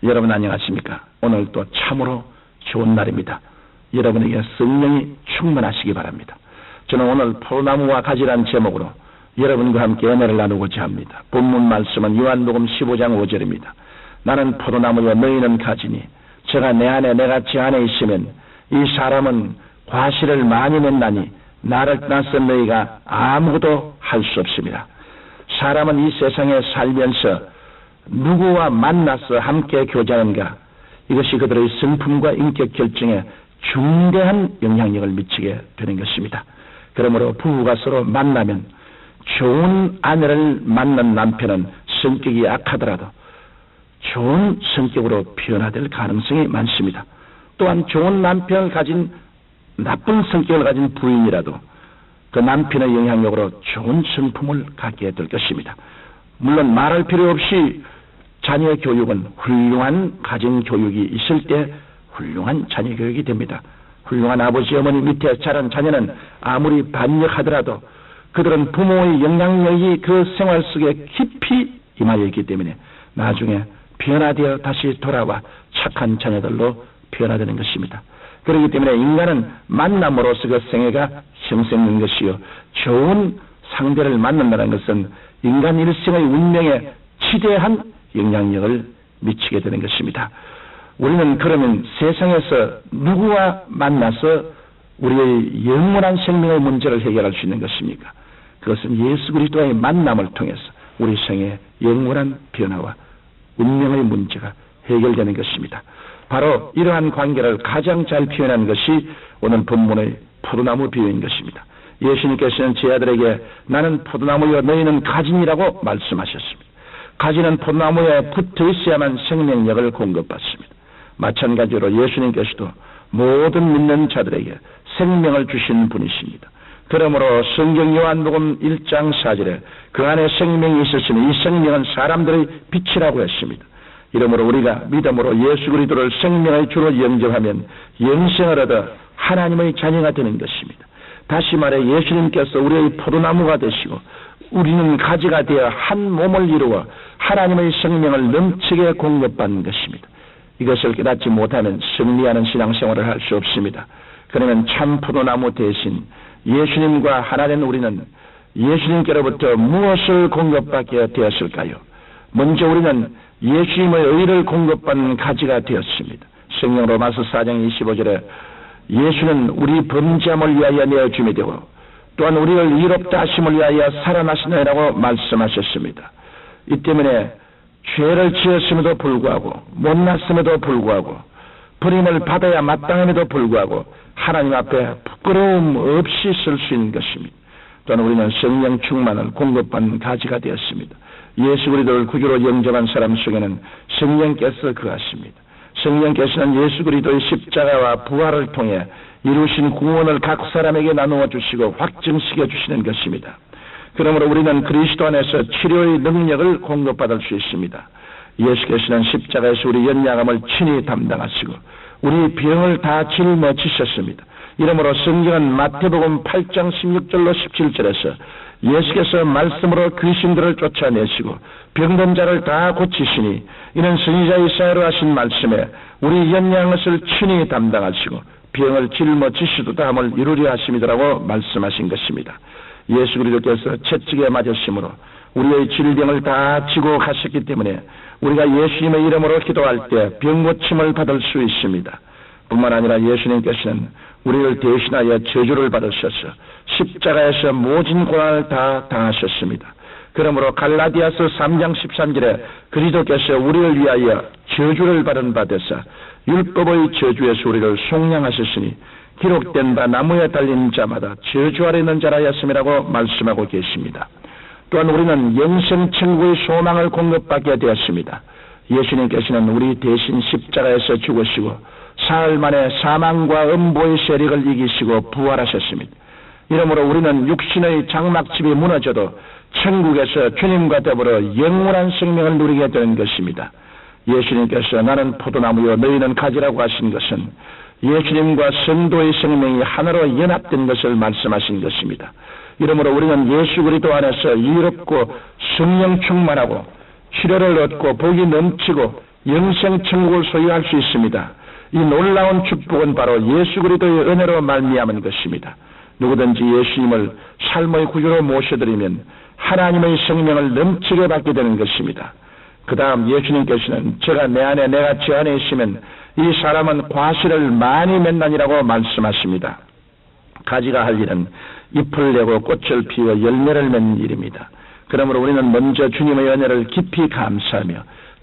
여러분 안녕하십니까? 오늘 또 참으로 좋은 날입니다. 여러분에게 성령이 충만하시기 바랍니다. 저는 오늘 포도나무와 가지란 제목으로 여러분과 함께 은혜를 나누고자 합니다. 본문 말씀은 요한복음 15장 5절입니다. 나는 포도나무여 너희는 가지니 제가 내 안에 내가 제 안에 있으면 이 사람은 과실을 많이 낸다니 나를 떠나서 너희가 아무것도 할 수 없습니다. 사람은 이 세상에 살면서 누구와 만나서 함께 교제하는가, 이것이 그들의 성품과 인격 결정에 중대한 영향력을 미치게 되는 것입니다. 그러므로 부부가 서로 만나면 좋은 아내를 만난 남편은 성격이 약하더라도 좋은 성격으로 변화될 가능성이 많습니다. 또한 좋은 남편을 가진 나쁜 성격을 가진 부인이라도 그 남편의 영향력으로 좋은 성품을 갖게 될 것입니다. 물론 말할 필요 없이 자녀 교육은 훌륭한 가정 교육이 있을 때 훌륭한 자녀 교육이 됩니다. 훌륭한 아버지 어머니 밑에 자란 자녀는 아무리 반역하더라도 그들은 부모의 영향력이 그 생활 속에 깊이 임하여 있기 때문에 나중에 변화되어 다시 돌아와 착한 자녀들로 변화되는 것입니다. 그렇기 때문에 인간은 만남으로서 그 생애가 형성된 것이요, 좋은 상대를 만난다는 것은 인간 일생의 운명에 지대한 영향력을 미치게 되는 것입니다. 우리는 그러면 세상에서 누구와 만나서 우리의 영원한 생명의 문제를 해결할 수 있는 것입니까? 그것은 예수 그리스도와의 만남을 통해서 우리 생의 영원한 변화와 운명의 문제가 해결되는 것입니다. 바로 이러한 관계를 가장 잘 표현한 것이 오늘 본문의 포도나무 비유인 것입니다. 예수님께서는 제 아들에게 나는 포도나무여 너희는 가지니라고 말씀하셨습니다. 가지는 포도나무에 붙어 있어야만 생명력을 공급받습니다. 마찬가지로 예수님께서도 모든 믿는 자들에게 생명을 주신 분이십니다. 그러므로 성경 요한복음 1장 4절에 그 안에 생명이 있었으니 이 생명은 사람들의 빛이라고 했습니다. 이러므로 우리가 믿음으로 예수 그리스도를 생명의 주로 영접하면 영생을 얻어 하나님의 자녀가 되는 것입니다. 다시 말해 예수님께서 우리의 포도나무가 되시고 우리는 가지가 되어 한 몸을 이루어 하나님의 생명을 넘치게 공급받는 것입니다. 이것을 깨닫지 못하면 승리하는 신앙생활을 할 수 없습니다. 그러면 참 포도나무 대신 예수님과 하나 된 우리는 예수님께로부터 무엇을 공급받게 되었을까요? 먼저 우리는 예수님의 의를 공급받는 가지가 되었습니다. 성경 로마서 4장 25절에 예수는 우리 범죄함을 위하여 내어줌이 되고 또한 우리를 의롭다 하심을 위하여 살아나시느라고 말씀하셨습니다. 이 때문에 죄를 지었음에도 불구하고 못났음에도 불구하고 버림을 받아야 마땅함에도 불구하고 하나님 앞에 부끄러움 없이 쓸 수 있는 것입니다. 또한 우리는 성령 충만을 공급받는 가지가 되었습니다. 예수 그리스도를 구주로 영접한 사람 속에는 성령께서 거하십니다. 성령께서는 예수 그리스도의 십자가와 부활을 통해 이루신 구원을 각 사람에게 나누어 주시고 확증시켜 주시는 것입니다. 그러므로 우리는 그리스도 안에서 치료의 능력을 공급받을 수 있습니다. 예수께서는 십자가에서 우리 연약함을 친히 담당하시고 우리 병을 다 짊어지셨습니다. 이러므로 성경은 마태복음 8장 16절로 17절에서 예수께서 말씀으로 귀신들을 쫓아내시고 병든 자를 다 고치시니 이는 선지자 이사야로 하신 말씀에 우리 연약한 것을 친히 담당하시고 병을 짊어지시도다 함을 이루려 하심이더라고 말씀하신 것입니다. 예수 그리스도께서 채찍에 맞으심으로 우리의 질병을 다 지고 가셨기 때문에 우리가 예수님의 이름으로 기도할 때 병고침을 받을 수 있습니다. 뿐만 아니라 예수님께서는 우리를 대신하여 저주를 받으셔서 십자가에서 모진 고난을 다 당하셨습니다. 그러므로 갈라디아서 3장 13절에 그리스도께서 우리를 위하여 저주를 받은 바 되사 율법의 저주에서 우리를 속량하셨으니 기록된 바 나무에 달린 자마다 저주 아래 있는 자라였음이라고 말씀하고 계십니다. 또한 우리는 영생 천국의 소망을 공급받게 되었습니다. 예수님께서는 우리 대신 십자가에서 죽으시고 사흘 만에 사망과 음보의 세력을 이기시고 부활하셨습니다. 이러므로 우리는 육신의 장막집이 무너져도 천국에서 주님과 더불어 영원한 생명을 누리게 되는 것입니다. 예수님께서 나는 포도나무요 너희는 가지라고 하신 것은 예수님과 성도의 생명이 하나로 연합된 것을 말씀하신 것입니다. 이러므로 우리는 예수 그리스도 안에서 이롭고 성령 충만하고 치료를 얻고 복이 넘치고 영생 천국을 소유할 수 있습니다. 이 놀라운 축복은 바로 예수 그리스도의 은혜로 말미암은 것입니다. 누구든지 예수님을 삶의 구주로 모셔드리면 하나님의 생명을 넘치게 받게 되는 것입니다. 그 다음 예수님께서는 제가 내 안에 내가 제 안에 있으면 이 사람은 과실을 많이 맺나니라고 말씀하십니다. 가지가 할 일은 잎을 내고 꽃을 피워 열매를 맺는 일입니다. 그러므로 우리는 먼저 주님의 은혜를 깊이 감사하며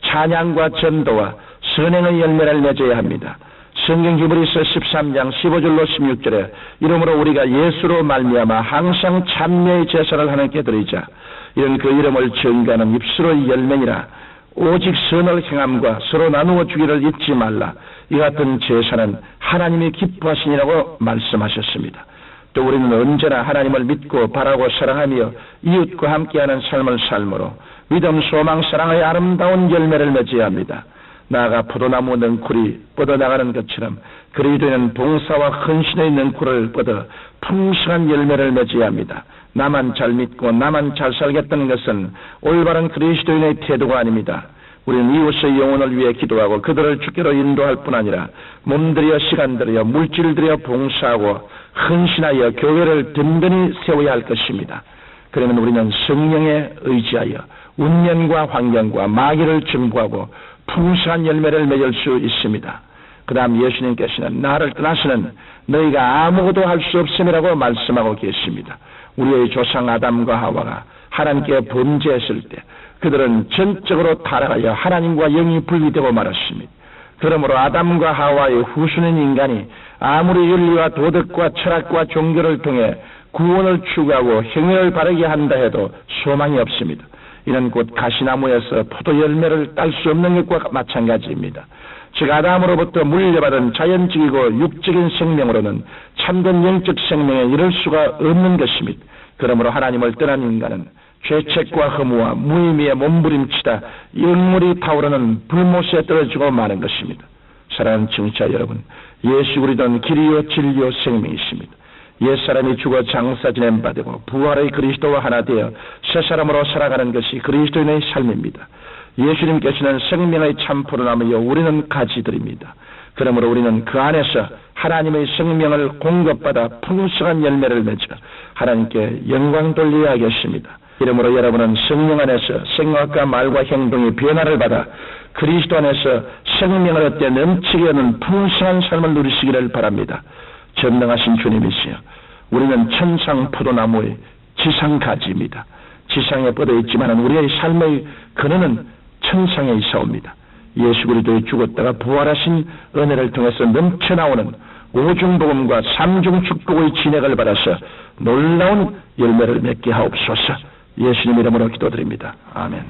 찬양과 전도와 선행의 열매를 맺어야 합니다. 성경 히브리서 13장 15절로 16절에 이러므로 우리가 예수로 말미암아 항상 참여의 제사를 하나님께 드리자. 이런 그 이름을 증거하는 입술의 열매니라. 오직 선을 행함과 서로 나누어 주기를 잊지 말라. 이 같은 제사는 하나님이 기뻐하시니라고 말씀하셨습니다. 또 우리는 언제나 하나님을 믿고 바라고 사랑하며 이웃과 함께하는 삶을 삶으로 믿음, 소망, 사랑의 아름다운 열매를 맺어야 합니다. 나아가 포도나무 능쿨이 뻗어나가는 것처럼 그리스도인은 봉사와 헌신의 능쿨을 뻗어 풍성한 열매를 맺어야 합니다. 나만 잘 믿고 나만 잘 살겠다는 것은 올바른 그리스도인의 태도가 아닙니다. 우리는 이웃의 영혼을 위해 기도하고 그들을 주께로 인도할 뿐 아니라 몸들여 시간 들여 물질 들여 봉사하고 헌신하여 교회를 든든히 세워야 할 것입니다. 그러면 우리는 성령에 의지하여 운명과 환경과 마귀를 증부하고 풍성한 열매를 맺을 수 있습니다. 그 다음 예수님께서는 나를 떠나서는 너희가 아무것도 할 수 없음이라고 말씀하고 계십니다. 우리의 조상 아담과 하와가 하나님께 범죄했을 때 그들은 전적으로 타락하여 하나님과 영이 분리되고 말았습니다. 그러므로 아담과 하와의 후손인 인간이 아무리 윤리와 도덕과 철학과 종교를 통해 구원을 추구하고 행위를 바르게 한다 해도 소망이 없습니다. 이는 곧 가시나무에서 포도 열매를 딸 수 없는 것과 마찬가지입니다. 즉 아담으로부터 물려받은 자연적이고 육적인 생명으로는 참된 영적 생명에 이를 수가 없는 것입니다. 그러므로 하나님을 떠난 인간은 죄책과 허무와 무의미에 몸부림치다 영물이 타오르는 불못에 떨어지고 마는 것입니다. 사랑하는 청취자 여러분, 예수 그리스도는 길이요 진리요 생명이십니다. 옛사람이 죽어 장사 지낸 바 되고 부활의 그리스도와 하나 되어 새 사람으로 살아가는 것이 그리스도인의 삶입니다. 예수님께서는 생명의 참 포도나무여 우리는 가지들입니다. 그러므로 우리는 그 안에서 하나님의 생명을 공급받아 풍성한 열매를 맺어 하나님께 영광 돌려야 하겠습니다. 이러므로 여러분은 성령 안에서 생각과 말과 행동의 변화를 받아 그리스도 안에서 생명을 얻게 넘치게 하는 풍성한 삶을 누리시기를 바랍니다. 전능하신 주님이시여, 우리는 천상 포도나무의 지상 가지입니다. 지상에 뻗어 있지만 우리의 삶의 근원은 천상에 있사옵니다. 예수 그리스도의 죽었다가 부활하신 은혜를 통해서 넘쳐나오는 오중복음과 삼중 축복의 진액을 받아서 놀라운 열매를 맺게 하옵소서. 예수님 이름으로 기도드립니다. 아멘.